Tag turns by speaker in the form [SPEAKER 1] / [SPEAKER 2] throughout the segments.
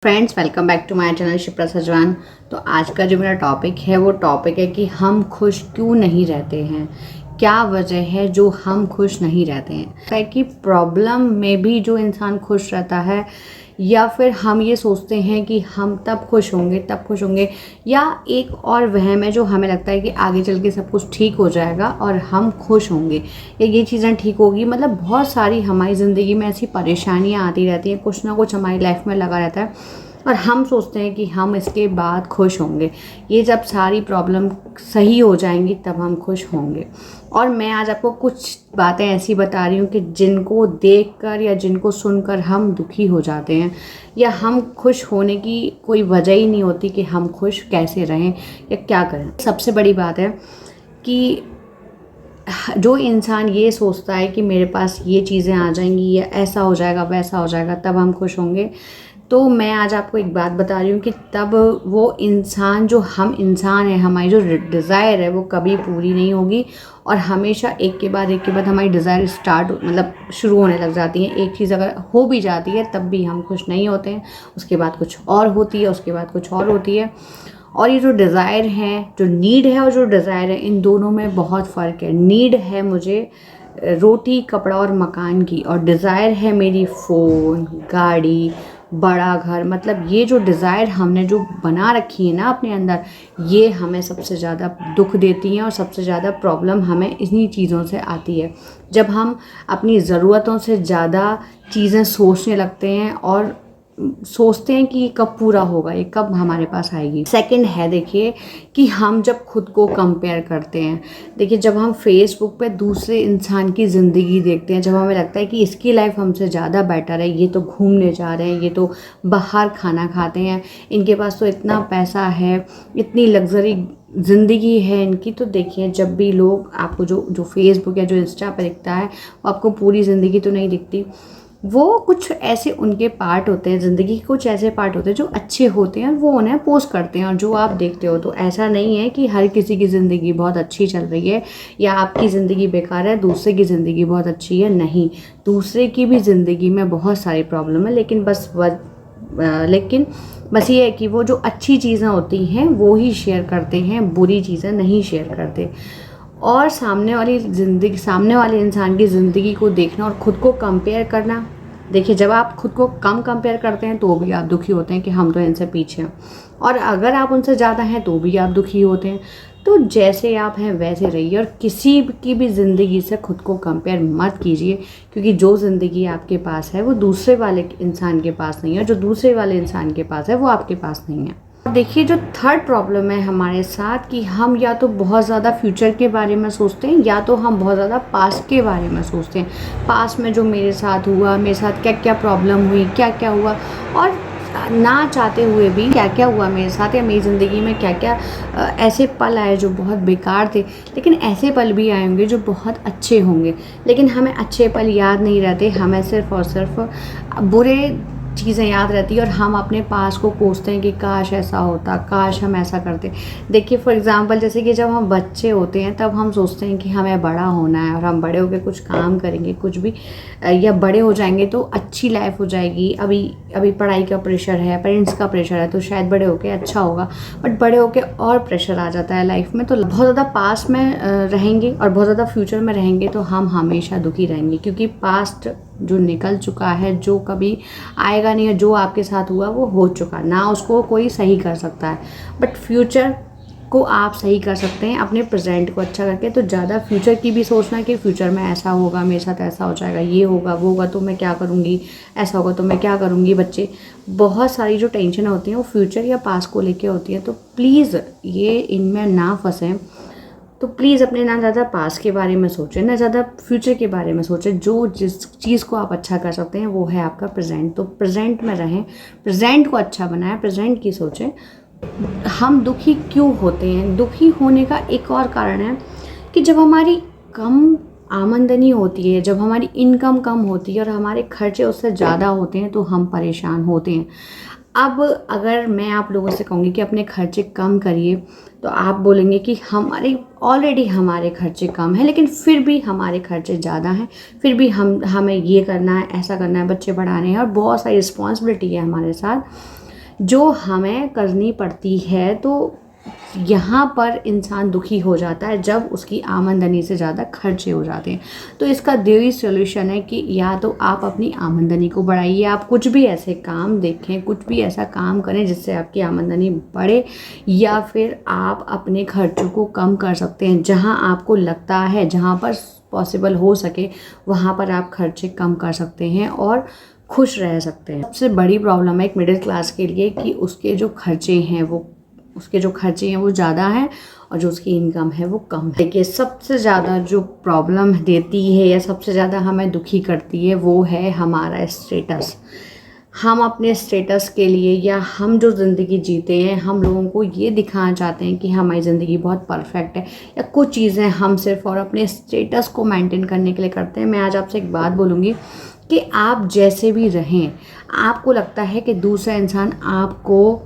[SPEAKER 1] Friends, welcome back to my channel Shipra Sajwan. तो आज का जो मेरा टॉपिक है वो टॉपिक है कि हम खुश क्यों नहीं रहते हैं। क्या वजह है जो हम खुश नहीं रहते हैं। है कि प्रॉब्लम में भी जो इंसान खुश रहता है, या फिर हम ये सोचते हैं कि हम तब खुश होंगे, या एक और वहम है जो हमें लगता है कि आगे चल के सब कुछ ठीक हो जाएगा और हम खुश होंगे या ये चीज़ें ठीक होगी। मतलब बहुत सारी हमारी ज़िंदगी में ऐसी परेशानियाँ आती रहती हैं, कुछ ना कुछ हमारी लाइफ में लगा रहता है और हम सोचते हैं कि हम इसके बाद खुश होंगे। ये जब सारी प्रॉब्लम सही हो जाएंगी तब हम खुश होंगे। और मैं आज आपको कुछ बातें ऐसी बता रही हूँ कि जिनको देखकर या जिनको सुनकर हम दुखी हो जाते हैं, या हम खुश होने की कोई वजह ही नहीं होती कि हम खुश कैसे रहें या क्या करें। सबसे बड़ी बात है कि जो इंसान ये सोचता है कि मेरे पास ये चीज़ें आ जाएंगी या ऐसा हो जाएगा वैसा हो जाएगा तब हम खुश होंगे, तो मैं आज आपको एक बात बता रही हूँ कि तब वो इंसान, जो हम इंसान हैं, हमारी जो डिज़ायर है वो कभी पूरी नहीं होगी और हमेशा एक के बाद हमारी डिज़ायर शुरू होने लग जाती है। एक चीज़ अगर हो भी जाती है तब भी हम खुश नहीं होते हैं, उसके बाद कुछ और होती है, उसके बाद कुछ और होती है। और ये जो डिज़ायर है, जो नीड है और जो डिज़ायर है, इन दोनों में बहुत फ़र्क है। नीड है मुझे रोटी कपड़ा और मकान की, और डिज़ायर है मेरी फ़ोन, गाड़ी, बड़ा घर। मतलब ये जो डिज़ायर हमने जो बना रखी है ना अपने अंदर, ये हमें सबसे ज़्यादा दुख देती हैं और सबसे ज़्यादा प्रॉब्लम हमें इन्हीं चीज़ों से आती है। जब हम अपनी ज़रूरतों से ज़्यादा चीज़ें सोचने लगते हैं और सोचते हैं कि ये कब पूरा होगा, ये कब हमारे पास आएगी। सेकंड है, देखिए, कि हम जब खुद को कंपेयर करते हैं। देखिए, जब हम फेसबुक पे दूसरे इंसान की ज़िंदगी देखते हैं, जब हमें लगता है कि इसकी लाइफ हमसे ज़्यादा बेटर है, ये तो घूमने जा रहे हैं, ये तो बाहर खाना खाते हैं, इनके पास तो इतना पैसा है, इतनी लग्जरी ज़िंदगी है इनकी। तो देखिए, जब भी लोग आपको जो फेसबुक या जो इंस्टा पर दिखता है, वो आपको पूरी ज़िंदगी तो नहीं दिखती। वो कुछ ऐसे उनके पार्ट होते हैं, ज़िंदगी के कुछ ऐसे पार्ट होते हैं जो अच्छे होते हैं, वो उन्हें पोस्ट करते हैं और जो आप देखते हो। तो ऐसा नहीं है कि हर किसी की ज़िंदगी बहुत अच्छी चल रही है या आपकी ज़िंदगी बेकार है, दूसरे की ज़िंदगी बहुत अच्छी है। नहीं, दूसरे की भी ज़िंदगी में बहुत सारी प्रॉब्लम है, लेकिन बस ये है कि वो जो अच्छी चीज़ें होती हैं वो ही शेयर करते हैं, बुरी चीज़ें नहीं शेयर करते। और सामने वाले इंसान की ज़िंदगी को देखना और ख़ुद को कंपेयर करना। देखिए, जब आप खुद को कम कंपेयर करते हैं तो भी आप दुखी होते हैं कि हम तो इनसे पीछे हैं, और अगर आप उनसे ज़्यादा हैं तो भी आप दुखी होते हैं। तो जैसे आप हैं वैसे रहिए और किसी की भी ज़िंदगी से खुद को कंपेयर मत कीजिए, क्योंकि जो ज़िंदगी आपके पास है वो दूसरे वाले इंसान के पास नहीं है, जो दूसरे वाले इंसान के पास है वो आपके पास नहीं है। देखिए, जो थर्ड प्रॉब्लम है हमारे साथ, कि हम या तो बहुत ज़्यादा फ्यूचर के बारे में सोचते हैं या तो हम बहुत ज़्यादा पास्ट के बारे में सोचते हैं। पास्ट में जो मेरे साथ हुआ, मेरे साथ क्या क्या प्रॉब्लम हुई, क्या क्या हुआ, और ना चाहते हुए भी क्या क्या हुआ मेरे साथ, या मेरी ज़िंदगी में क्या क्या ऐसे पल आए जो बहुत बेकार थे। लेकिन ऐसे पल भी आएंगे जो बहुत अच्छे होंगे, लेकिन हमें अच्छे पल याद नहीं रहते, हमें सिर्फ़ और सिर्फ बुरे चीज़ें याद रहती है और हम अपने पास को कोसते हैं कि काश ऐसा होता, काश हम ऐसा करते। देखिए, फॉर एग्ज़ाम्पल, जैसे कि जब हम बच्चे होते हैं तब हम सोचते हैं कि हमें बड़ा होना है और हम बड़े होकर कुछ काम करेंगे, कुछ भी, या बड़े हो जाएंगे तो अच्छी लाइफ हो जाएगी। अभी पढ़ाई का प्रेशर है, पेरेंट्स का प्रेशर है, तो शायद बड़े होकर अच्छा होगा। बट बड़े होकर और प्रेशर आ जाता है लाइफ में, तो बहुत ज़्यादा पास्ट में रहेंगे और बहुत ज़्यादा फ्यूचर में रहेंगे तो हम हमेशा दुखी रहेंगे, क्योंकि पास्ट जो निकल चुका है, जो कभी आएगा नहीं है, जो आपके साथ हुआ वो हो चुका, ना उसको कोई सही कर सकता है। बट फ्यूचर को आप सही कर सकते हैं अपने प्रेजेंट को अच्छा करके। तो ज़्यादा फ्यूचर की भी सोचना कि फ्यूचर में ऐसा होगा, मेरे साथ ऐसा हो जाएगा, ये होगा वो होगा तो मैं क्या करूँगी, ऐसा होगा तो मैं क्या करूँगी। बच्चे, बहुत सारी जो टेंशन होती हैं वो फ्यूचर या पास्ट को लेके होती है। तो प्लीज़ ये इनमें ना फंसें। तो प्लीज़ अपने ना ज़्यादा पास्ट के बारे में सोचें, ना ज़्यादा फ्यूचर के बारे में सोचें। जो जिस चीज़ को आप अच्छा कर सकते हैं वो है आपका प्रेजेंट। तो प्रेजेंट में रहें, प्रेजेंट को अच्छा बनाएं, प्रेजेंट की सोचें। हम दुखी क्यों होते हैं? दुखी होने का एक और कारण है कि जब हमारी कम आमदनी होती है, जब हमारी इनकम कम होती है और हमारे खर्चे उससे ज़्यादा होते हैं तो हम परेशान होते हैं। अब अगर मैं आप लोगों से कहूँगी कि अपने खर्चे कम करिए, तो आप बोलेंगे कि ऑलरेडी हमारे खर्चे कम हैं, लेकिन फिर भी हमारे खर्चे ज़्यादा हैं, फिर भी हमें ये करना है, ऐसा करना है, बच्चे पढ़ाने हैं और बहुत सारी रिस्पॉन्सिबिलिटी है हमारे साथ। जो हमें करनी पड़ती है। तो यहाँ पर इंसान दुखी हो जाता है जब उसकी आमदनी से ज़्यादा खर्चे हो जाते हैं। तो इसका यही सॉल्यूशन है कि या तो आप अपनी आमदनी को बढ़ाइए, आप कुछ भी ऐसे काम देखें, कुछ भी ऐसा काम करें जिससे आपकी आमदनी बढ़े, या फिर आप अपने खर्चों को कम कर सकते हैं। जहाँ आपको लगता है, जहाँ पर पॉसिबल हो सके, वहाँ पर आप खर्चे कम कर सकते हैं और खुश रह सकते हैं। सबसे बड़ी प्रॉब्लम है एक मिडिल क्लास के लिए कि उसके जो खर्चे हैं वो ज़्यादा हैं और जो उसकी इनकम है वो कम है। देखिए, सबसे ज़्यादा जो प्रॉब्लम देती है या सबसे ज़्यादा हमें दुखी करती है वो है हमारा स्टेटस। हम अपने स्टेटस के लिए, या हम जो ज़िंदगी जीते हैं, हम लोगों को ये दिखाना चाहते हैं कि हमारी ज़िंदगी बहुत परफेक्ट है, या कुछ चीज़ें हम सिर्फ और अपने स्टेटस को मेंटेन करने के लिए करते हैं। मैं आज आपसे एक बात बोलूँगी कि आप जैसे भी रहें, आपको लगता है कि दूसरा इंसान आपको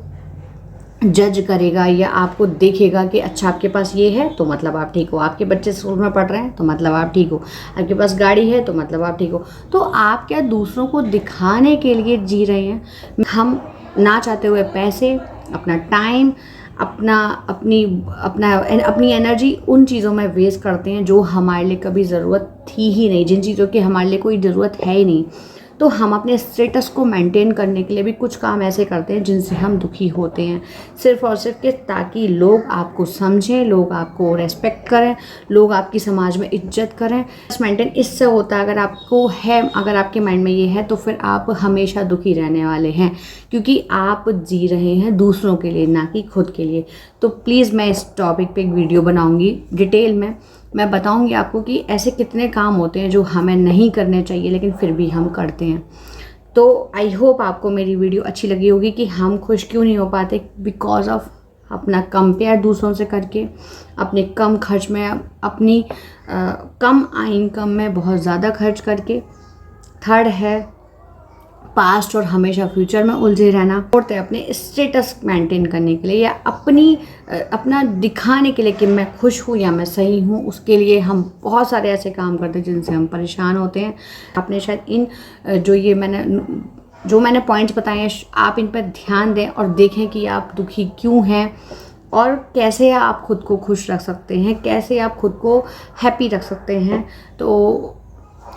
[SPEAKER 1] जज करेगा या आपको देखेगा कि अच्छा आपके पास ये है तो मतलब आप ठीक हो, आपके बच्चे स्कूल में पढ़ रहे हैं तो मतलब आप ठीक हो, आपके पास गाड़ी है तो मतलब आप ठीक हो। तो आप क्या दूसरों को दिखाने के लिए जी रहे हैं? हम ना चाहते हुए पैसे, अपना टाइम, अपनी एनर्जी उन चीज़ों में वेस्ट करते हैं जो हमारे लिए कभी ज़रूरत थी ही नहीं, जिन चीज़ों की हमारे लिए कोई ज़रूरत है ही नहीं। तो हम अपने स्टेटस को मेंटेन करने के लिए भी कुछ काम ऐसे करते हैं जिनसे हम दुखी होते हैं, सिर्फ और सिर्फ कि ताकि लोग आपको समझें, लोग आपको रेस्पेक्ट करें, लोग आपकी समाज में इज्जत करें। मेंटेन इससे होता है, अगर आपके माइंड में ये है तो फिर आप हमेशा दुखी रहने वाले हैं, क्योंकि आप जी रहे हैं दूसरों के लिए, ना कि खुद के लिए। तो प्लीज़ मैं इस टॉपिक पे एक वीडियो बनाऊंगी डिटेल में, मैं बताऊंगी आपको कि ऐसे कितने काम होते हैं जो हमें नहीं करने चाहिए लेकिन फिर भी हम करते हैं। तो आई होप आपको मेरी वीडियो अच्छी लगी होगी कि हम खुश क्यों नहीं हो पाते, बिकॉज ऑफ अपना कंपेयर दूसरों से करके, अपने कम खर्च में, अपनी कम इनकम में बहुत ज़्यादा खर्च करके। थर्ड है पास्ट और हमेशा फ्यूचर में उलझे रहना। फोर्थ है अपने स्टेटस मेंटेन करने के लिए या अपना दिखाने के लिए कि मैं खुश हूँ या मैं सही हूँ, उसके लिए हम बहुत सारे ऐसे काम करते हैं जिनसे हम परेशान होते हैं। आपने शायद इन जो मैंने पॉइंट्स बताए हैं, आप इन पर ध्यान दें और देखें कि आप दुखी क्यों हैं और कैसे आप खुद को खुश रख सकते हैं, कैसे आप खुद को हैप्पी रख सकते हैं। तो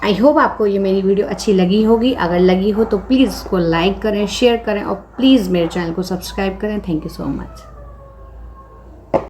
[SPEAKER 1] आई होप आपको ये मेरी वीडियो अच्छी लगी होगी। अगर लगी हो तो प्लीज़ इसको लाइक करें, शेयर करें और प्लीज़ मेरे चैनल को सब्सक्राइब करें। Thank you so much.